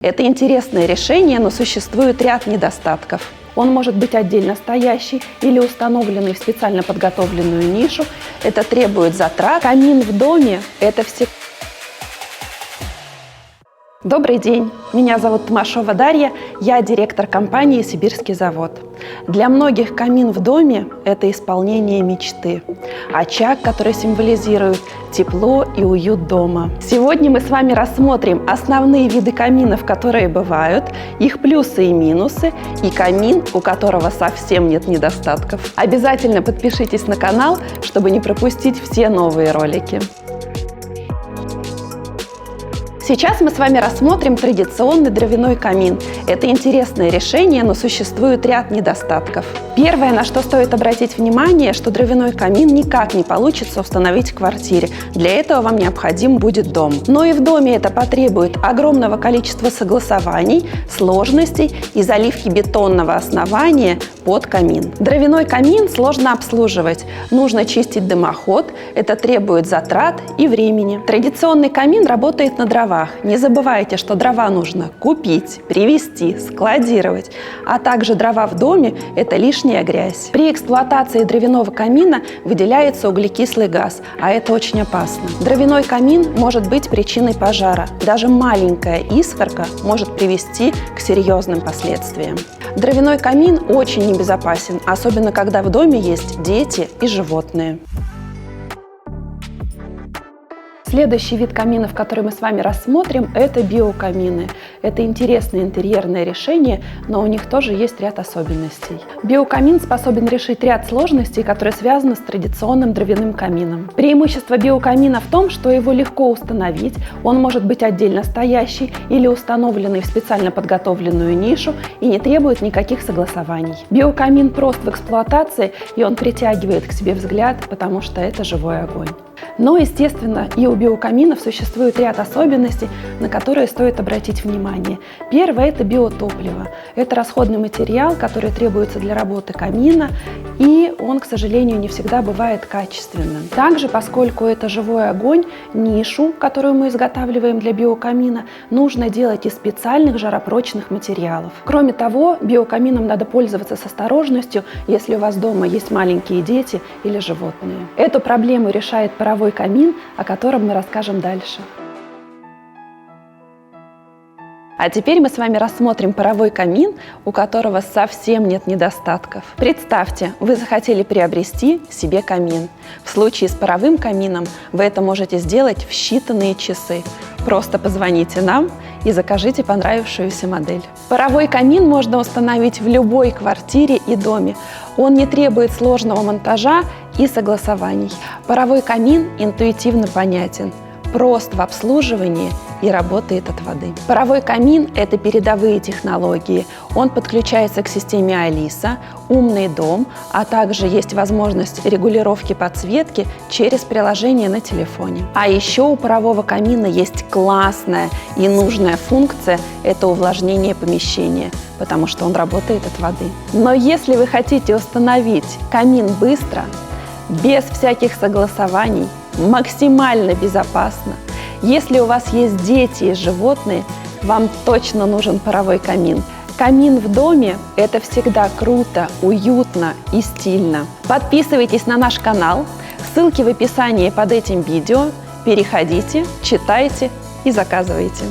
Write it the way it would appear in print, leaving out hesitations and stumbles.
Это интересное решение, но существует ряд недостатков. Он может быть отдельно стоящий или установленный в специально подготовленную нишу. Это требует затрат. Камин в доме – это все. Добрый день, меня зовут Томашова Дарья, я директор компании «Сибирский завод». Для многих камин в доме – это исполнение мечты. Очаг, который символизирует тепло и уют дома. Сегодня мы с вами рассмотрим основные виды каминов, которые бывают, их плюсы и минусы, и камин, у которого совсем нет недостатков. Обязательно подпишитесь на канал, чтобы не пропустить все новые ролики. Сейчас мы с вами рассмотрим традиционный дровяной камин. Это интересное решение, но существует ряд недостатков. Первое, на что стоит обратить внимание, что дровяной камин никак не получится установить в квартире. Для этого вам необходим будет дом. Но и в доме это потребует огромного количества согласований, сложностей и заливки бетонного основания под камин. Дровяной камин сложно обслуживать. Нужно чистить дымоход, это требует затрат и времени. Традиционный камин работает на дровах. Не забывайте, что дрова нужно купить, привезти, складировать, а также дрова в доме – это лишняя грязь. При эксплуатации дровяного камина выделяется углекислый газ, а это очень опасно. Дровяной камин может быть причиной пожара. Даже маленькая искорка может привести к серьезным последствиям. Дровяной камин очень небезопасен, особенно когда в доме есть дети и животные. Следующий вид каминов, который мы с вами рассмотрим, это биокамины. Это интересное интерьерное решение, но у них тоже есть ряд особенностей. Биокамин способен решить ряд сложностей, которые связаны с традиционным дровяным камином. Преимущество биокамина в том, что его легко установить, он может быть отдельно стоящий или установленный в специально подготовленную нишу и не требует никаких согласований. Биокамин прост в эксплуатации, и он притягивает к себе взгляд, потому что это живой огонь. Но, естественно, и у биокаминов существует ряд особенностей, на которые стоит обратить внимание. Первое – это биотопливо. Это расходный материал, который требуется для работы камина, и он, к сожалению, не всегда бывает качественным. Также, поскольку это живой огонь, нишу, которую мы изготавливаем для биокамина, нужно делать из специальных жаропрочных материалов. Кроме того, биокамином надо пользоваться с осторожностью, если у вас дома есть маленькие дети или животные. Эту проблему решает паровой камин, о котором мы расскажем дальше. А теперь мы с вами рассмотрим паровой камин, у которого совсем нет недостатков. Представьте, вы захотели приобрести себе камин. В случае с паровым камином вы это можете сделать в считанные часы. Просто позвоните нам и закажите понравившуюся модель. Паровой камин можно установить в любой квартире и доме. Он не требует сложного монтажа и согласований. Паровой камин интуитивно понятен, прост в обслуживании и работает от воды. Паровой камин – это передовые технологии. Он подключается к системе Алиса, умный дом, а также есть возможность регулировки подсветки через приложение на телефоне. А еще у парового камина есть классная и нужная функция – это увлажнение помещения, потому что он работает от воды. Но если вы хотите установить камин быстро, без всяких согласований, максимально безопасно, если у вас есть дети и животные, вам точно нужен паровой камин. Камин в доме – это всегда круто, уютно и стильно. Подписывайтесь на наш канал, ссылки в описании под этим видео, переходите, читайте и заказывайте.